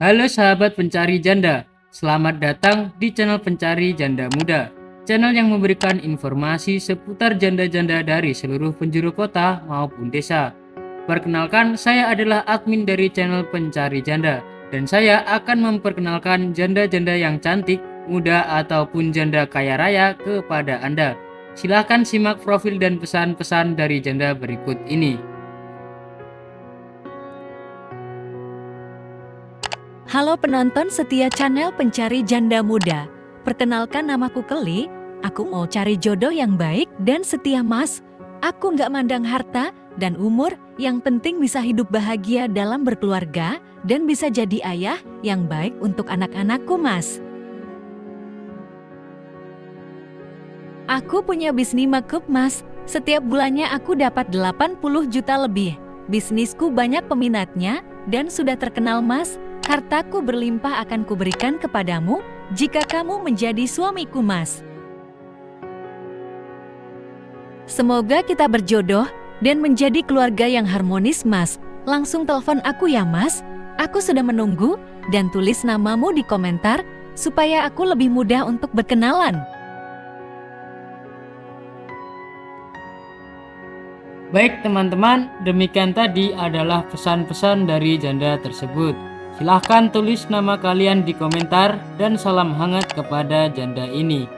Halo sahabat pencari janda, selamat datang di channel Pencari Janda Muda. Channel yang memberikan informasi seputar janda-janda dari seluruh penjuru kota maupun desa. Perkenalkan, saya adalah admin dari channel Pencari Janda, dan saya akan memperkenalkan janda-janda yang cantik, muda, ataupun janda kaya raya kepada Anda. Silahkan simak profil dan pesan-pesan dari janda berikut ini. Halo penonton setia channel Pencari Janda Muda. Perkenalkan, namaku Kelly. Aku mau cari jodoh yang baik dan setia, mas. Aku nggak mandang harta dan umur, yang penting bisa hidup bahagia dalam berkeluarga dan bisa jadi ayah yang baik untuk anak-anakku, mas. Aku punya bisnis makeup, mas. Setiap bulannya aku dapat 80 juta lebih. Bisnisku banyak peminatnya dan sudah terkenal, mas. Hartaku berlimpah akan kuberikan kepadamu jika kamu menjadi suamiku, mas. Semoga kita berjodoh dan menjadi keluarga yang harmonis, mas. Langsung telepon aku ya, mas. Aku sudah menunggu, dan tulis namamu di komentar supaya aku lebih mudah untuk berkenalan. Baik teman-teman, demikian tadi adalah pesan-pesan dari janda tersebut. Silahkan tulis nama kalian di komentar dan salam hangat kepada janda ini.